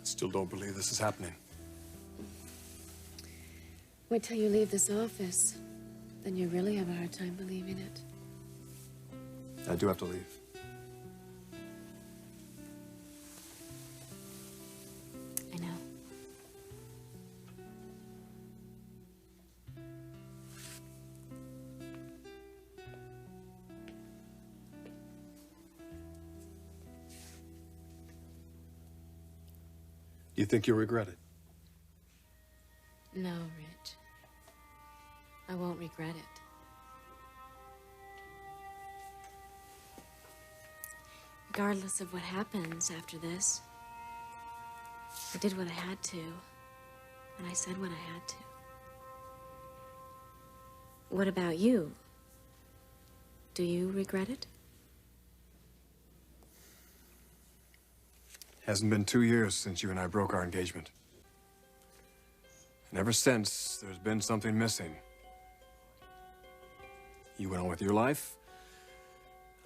Still don't believe this is happening. Wait till you leave this office. Then you really have a hard time believing it. I do have to leave. I know. You think you'll regret it? No, Rich. I won't regret it. Regardless of what happens after this, I did what I had to, and I said what I had to. What about you? Do you regret it? Hasn't been 2 years since you and I broke our engagement. And ever since, there's been something missing. You went on with your life.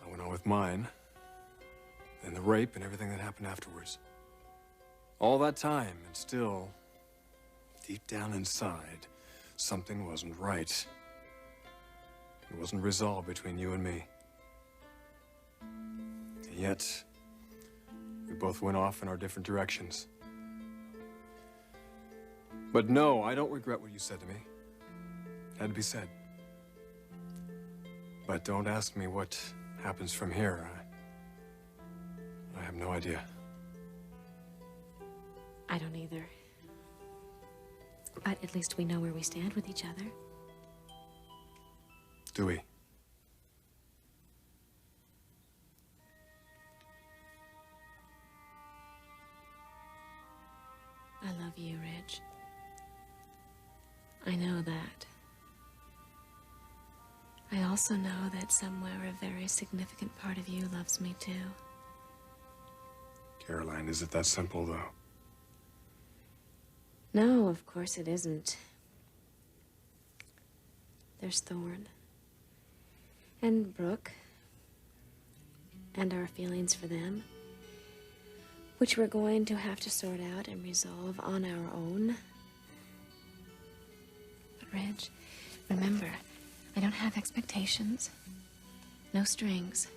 I went on with mine. And the rape and everything that happened afterwards. All that time, and still, deep down inside, something wasn't right. It wasn't resolved between you and me. And yet, we both went off in our different directions. But no, I don't regret what you said to me. It had to be said. But don't ask me what happens from here. I have no idea. I don't either. But at least we know where we stand with each other. Do we? I love you, Rich. I know that. I also know that somewhere a very significant part of you loves me too. Caroline, is it that simple, though? No, of course it isn't. There's Thorne. And Brooke. And our feelings for them. Which we're going to have to sort out and resolve on our own. But, Reg, remember, I don't have expectations. No strings.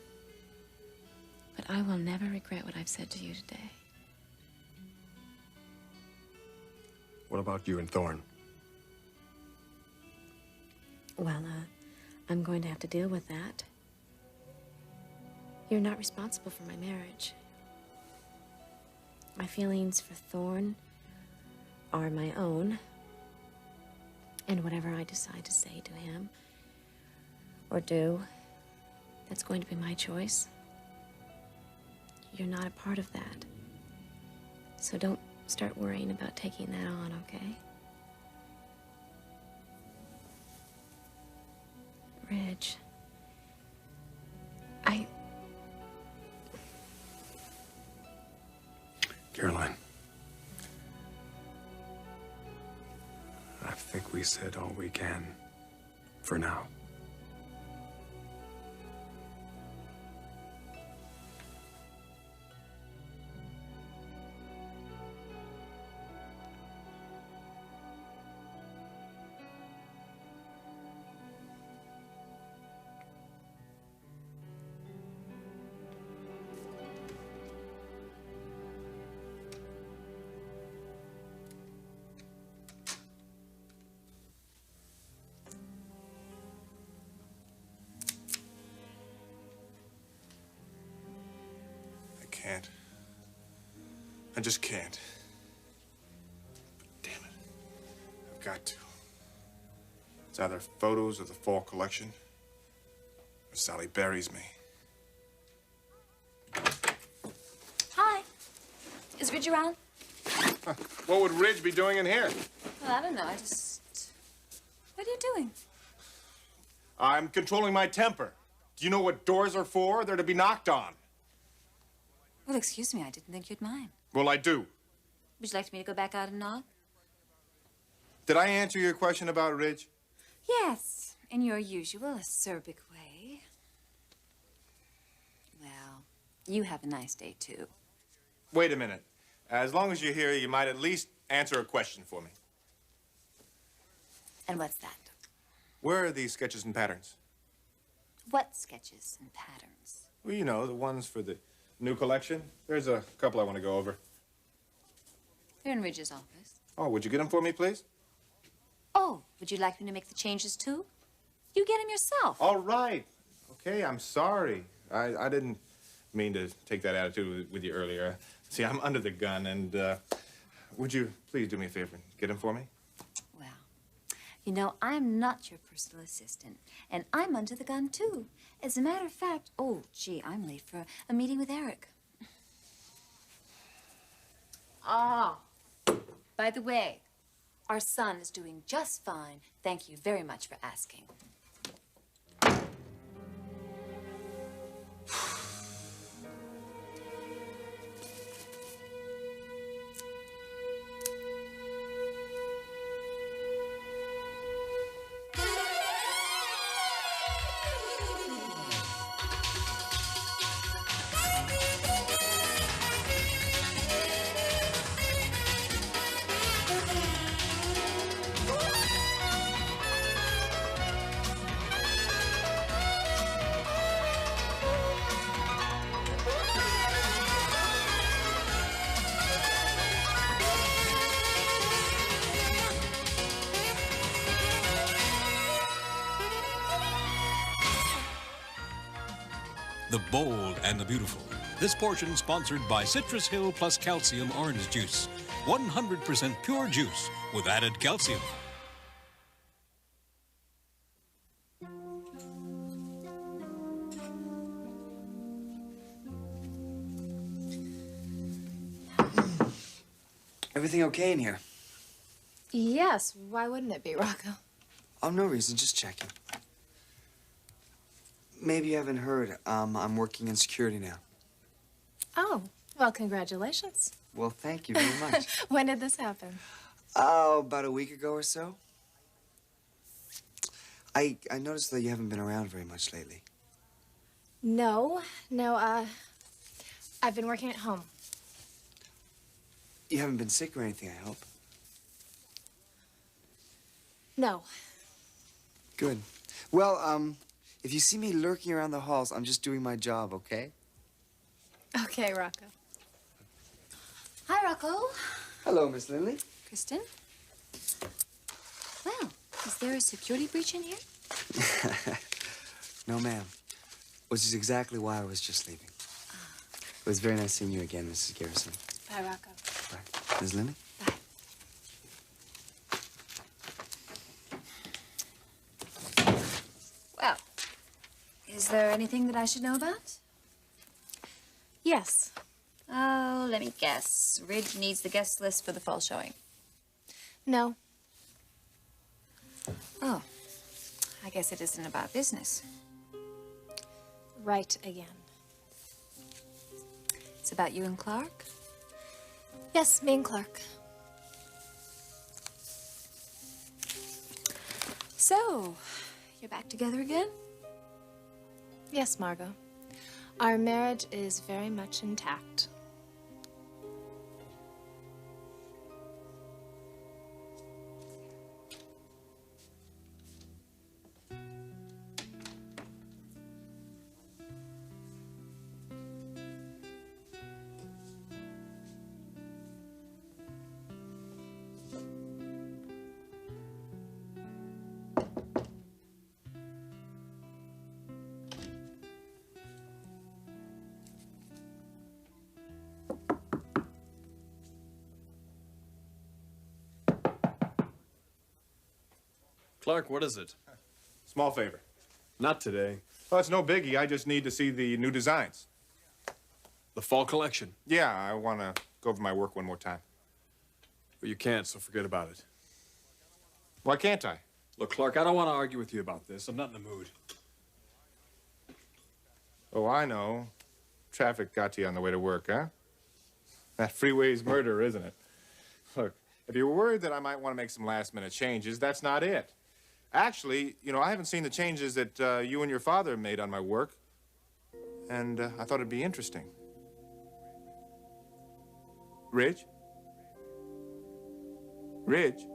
But I will never regret what I've said to you today. What about you and Thorne? Well, I'm going to have to deal with that. You're not responsible for my marriage. My feelings for Thorne are my own. And whatever I decide to say to him or do, that's going to be my choice. You're not a part of that. So don't start worrying about taking that on, okay? Reg, Caroline. I think we said all we can for now. Can't. I just can't. But damn it. I've got to. It's either photos of the fall collection or Sally buries me. Hi. Is Ridge around? What would Ridge be doing in here? Well, I don't know. What are you doing? I'm controlling my temper. Do you know what doors are for? They're to be knocked on. Well, excuse me. I didn't think you'd mind. Well, I do. Would you like me to go back out and knock? Did I answer your question about Ridge? Yes, in your usual acerbic way. Well, you have a nice day, too. Wait a minute. As long as you're here, you might at least answer a question for me. And what's that? Where are these sketches and patterns? What sketches and patterns? Well, you know, the ones for the new collection. There's a couple I want to go over. They're in Ridge's office. Oh, would you get them for me, please? Oh, would you like me to make the changes, too? You get them yourself. All right. Okay, I'm sorry. I didn't mean to take that attitude with you earlier. See, I'm under the gun, and would you please do me a favor and get them for me? Well, you know, I'm not your personal assistant, and I'm under the gun, too. As a matter of fact, oh, gee, I'm late for a meeting with Eric. Ah, by the way, our son is doing just fine. Thank you very much for asking. The bold and the beautiful. This portion sponsored by Citrus Hill Plus Calcium Orange Juice. 100% pure juice with added calcium. Everything okay in here? Yes, why wouldn't it be, Rocco? Oh, no reason, just checking. Maybe you haven't heard, I'm working in security now. Oh, well, congratulations. Well, thank you very much. When did this happen? Oh, about a week ago or so. I noticed that you haven't been around very much lately. No, I've been working at home. You haven't been sick or anything, I hope? No. Good. Well, if you see me lurking around the halls, I'm just doing my job, okay? Okay, Rocco. Hi, Rocco. Hello, Miss Lindley. Kristen? Well, is there a security breach in here? No, ma'am. Which is exactly why I was just leaving. It was very nice seeing you again, Mrs. Garrison. Bye, Rocco. Bye. Ms. Lindley? Bye. Well, is there anything that I should know about? Yes. Oh, let me guess. Ridge needs the guest list for the fall showing. No. Oh, I guess it isn't about business. Right again. It's about you and Clarke? Yes, me and Clarke. So, you're back together again? Yes, Margo. Our marriage is very much intact. Clarke, what is it? Small favor. Not today. Well, it's no biggie. I just need to see the new designs. The fall collection. Yeah, I want to go over my work one more time. But you can't, so forget about it. Why can't I? Look, Clarke, I don't want to argue with you about this. I'm not in the mood. Oh, I know. Traffic got to you on the way to work, huh? That freeway's murder, isn't it? Look, if you're worried that I might want to make some last-minute changes, that's not it. Actually, you know, I haven't seen the changes that you and your father made on my work, and I thought it'd be interesting. Ridge? Ridge?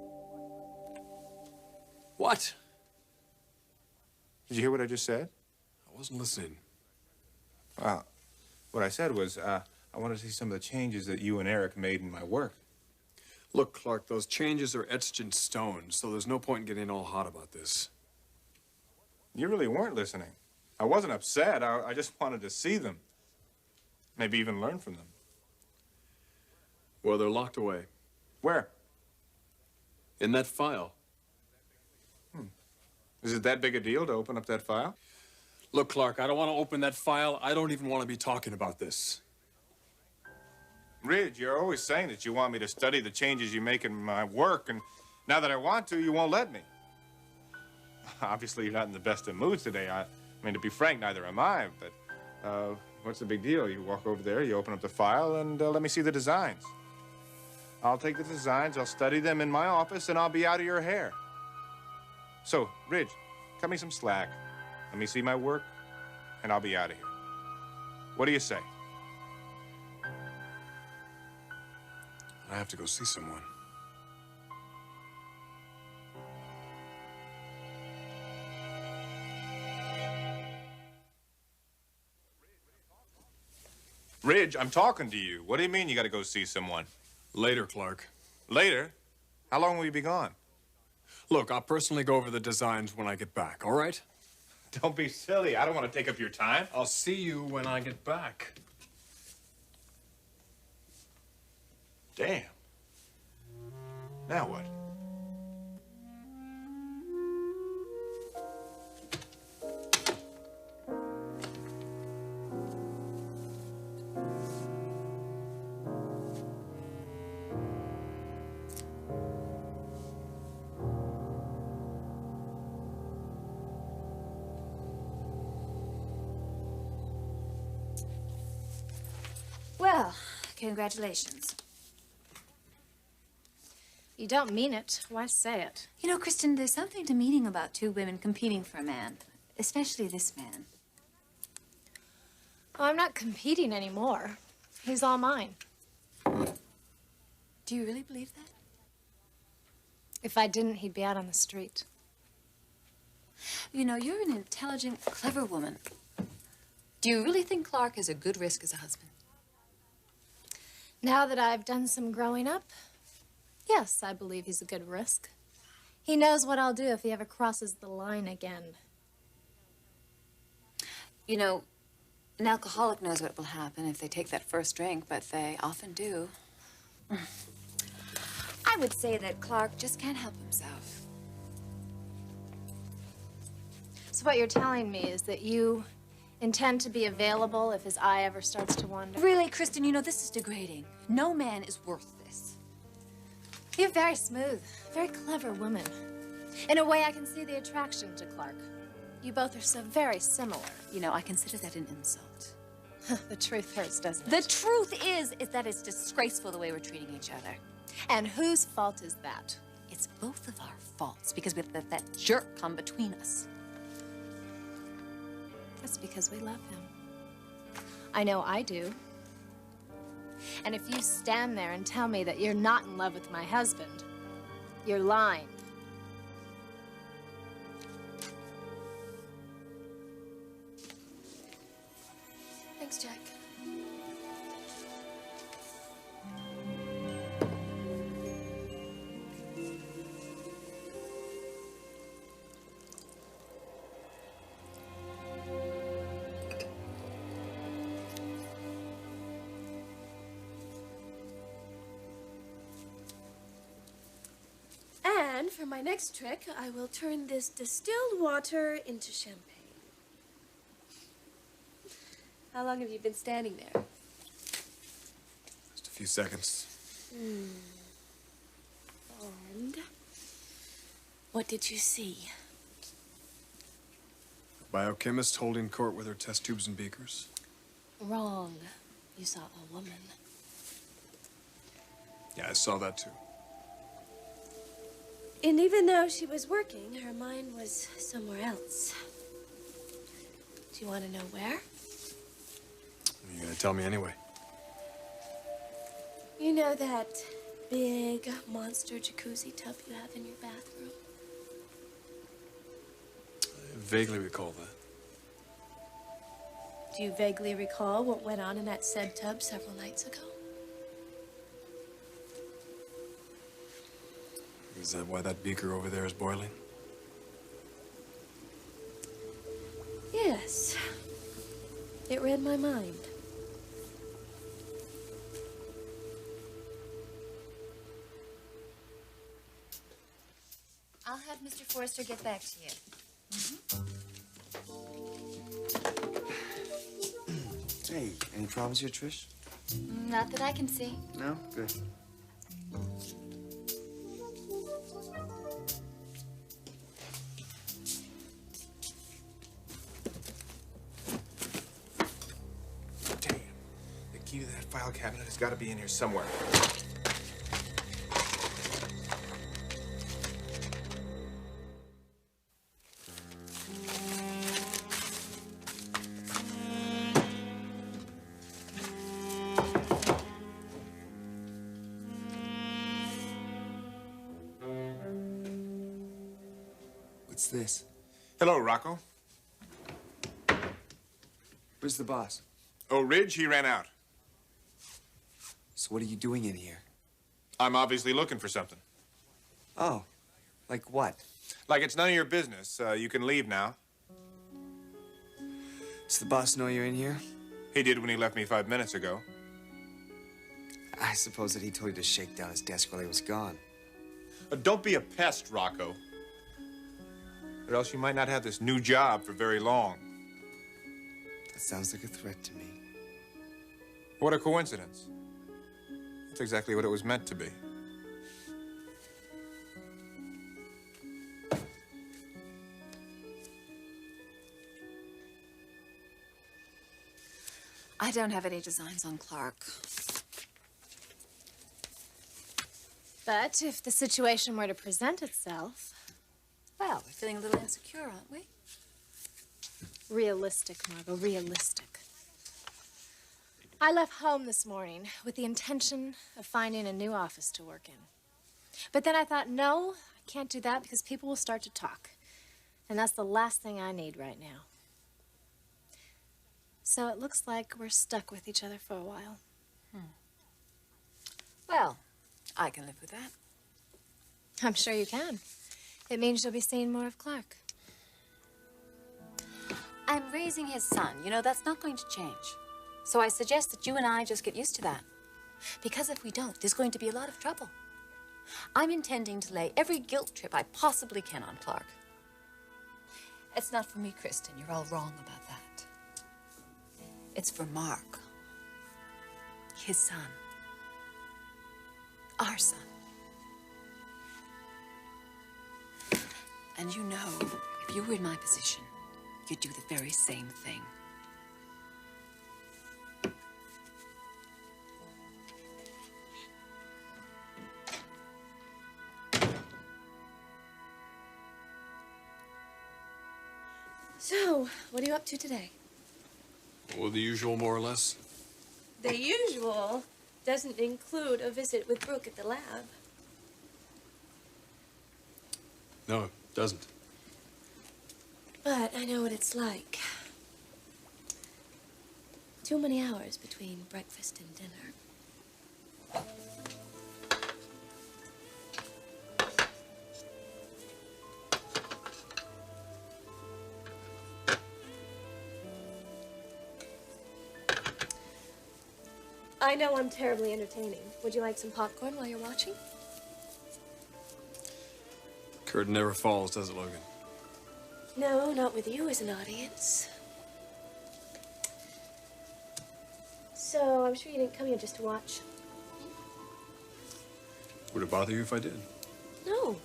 What? Did you hear what I just said? I wasn't listening. Well, what I said was, I wanted to see some of the changes that you and Eric made in my work. Look, Clarke, those changes are etched in stone, so there's no point in getting all hot about this. You really weren't listening. I wasn't upset. I just wanted to see them. Maybe even learn from them. Well, they're locked away. Where? In that file. Is it that big a deal to open up that file? Look, Clarke, I don't want to open that file. I don't even want to be talking about this. Ridge, you're always saying that you want me to study the changes you make in my work, and now that I want to, you won't let me. Obviously, you're not in the best of moods today. I mean, to be frank, neither am I, but what's the big deal? You walk over there, you open up the file, and let me see the designs. I'll take the designs, I'll study them in my office, and I'll be out of your hair. So, Ridge, cut me some slack. Let me see my work, and I'll be out of here. What do you say? I have to go see someone. Ridge, I'm talking to you. What do you mean you gotta go see someone? Later, Clarke. Later? How long will you be gone? Look, I'll personally go over the designs when I get back, all right? Don't be silly. I don't want to take up your time. I'll see you when I get back. Damn. Now what? Well, congratulations. You don't mean it. Why say it? You know, Kristen, there's something to meaning about two women competing for a man, especially this man. Oh, I'm not competing anymore. He's all mine. Do you really believe that? If I didn't, he'd be out on the street. You know, you're an intelligent, clever woman. Do you really think Clarke is a good risk as a husband? Now that I've done some growing up, yes, I believe he's a good risk. He knows what I'll do if he ever crosses the line again. You know, an alcoholic knows what will happen if they take that first drink, but they often do. I would say that Clarke just can't help himself. So what you're telling me is that you intend to be available if his eye ever starts to wander? Really, Kristen, you know, this is degrading. No man is worth this. You're very smooth, very clever woman. In a way, I can see the attraction to Clarke. You both are so very similar. You know, I consider that an insult. The truth hurts, doesn't it? The truth is that it's disgraceful the way we're treating each other. And whose fault is that? It's both of our faults because we let that jerk come between us. That's because we love him. I know I do. And if you stand there and tell me that you're not in love with my husband, you're lying. Thanks, Jack. And for my next trick, I will turn this distilled water into champagne. How long have you been standing there? Just a few seconds. And what did you see? A biochemist holding court with her test tubes and beakers. Wrong. You saw a woman. Yeah, I saw that too. And even though she was working, her mind was somewhere else. Do you want to know where? You're gonna tell me anyway. You know that big monster jacuzzi tub you have in your bathroom? I vaguely recall that. Do you vaguely recall what went on in that said tub several nights ago? Is that why that beaker over there is boiling? Yes. It read my mind. I'll have Mr. Forrester get back to you. Hey, any problems here, Trish? Not that I can see. No? Good. Damn. The key to that file cabinet has got to be in here somewhere. What's this? Hello, Rocco. Where's the boss? Oh, Ridge, he ran out. So what are you doing in here? I'm obviously looking for something. Oh, like what? Like it's none of your business. You can leave now. Does the boss know you're in here? He did when he left me 5 minutes ago. I suppose that he told you to shake down his desk while he was gone. Don't be a pest, Rocco. Or else you might not have this new job for very long. That sounds like a threat to me. What a coincidence. That's exactly what it was meant to be. I don't have any designs on Clarke. But if the situation were to present itself... Well, we're feeling a little insecure, aren't we? Realistic, Margo, realistic. I left home this morning with the intention of finding a new office to work in. But then I thought, no, I can't do that because people will start to talk. And that's the last thing I need right now. So it looks like we're stuck with each other for a while. Well, I can live with that. I'm sure you can. It means you'll be seeing more of Clarke. I'm raising his son. You know, that's not going to change. So I suggest that you and I just get used to that. Because if we don't, there's going to be a lot of trouble. I'm intending to lay every guilt trip I possibly can on Clarke. It's not for me, Kristen. You're all wrong about that. It's for Mark. His son. Our son. And you know, if you were in my position, you'd do the very same thing. So, what are you up to today? Well, the usual, more or less. The usual doesn't include a visit with Brooke at the lab. No, it doesn't. But I know what it's like. Too many hours between breakfast and dinner. I know I'm terribly entertaining. Would you like some popcorn while you're watching? Curtain never falls, does it, Logan? No, not with you as an audience. So, I'm sure you didn't come here just to watch. Would it bother you if I did? No.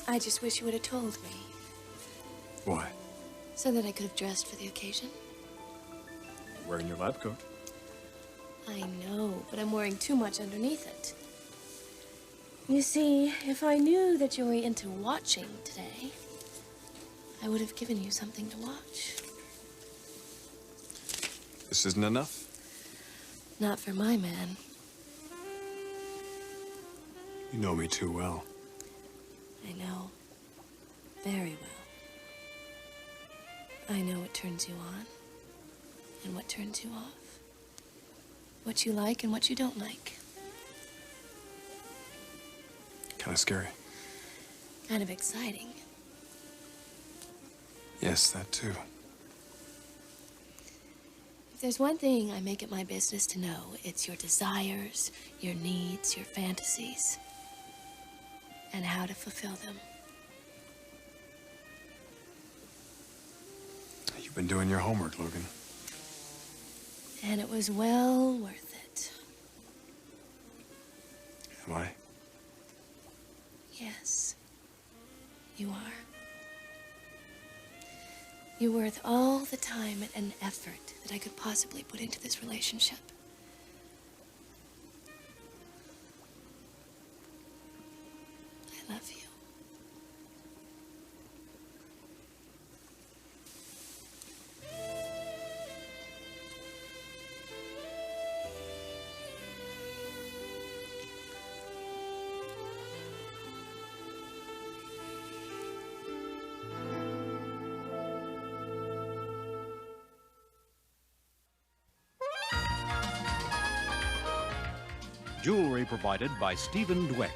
I just wish you would have told me. Why? So that I could have dressed for the occasion. You're wearing your lab coat. I know, but I'm wearing too much underneath it. You see, if I knew that you were into watching today, I would have given you something to watch. This isn't enough? Not for my man. You know me too well. I know. Very well. I know what turns you on and what turns you off. What you like and what you don't like. Kind of scary. Kind of exciting. Yes, that too. If there's one thing I make it my business to know, it's your desires, your needs, your fantasies, and how to fulfill them. You've been doing your homework, Logan. And it was well worth it. Am I? Yes, you are. You're worth all the time and effort that I could possibly put into this relationship. I love you. Jewelry provided by Stephen Dweck.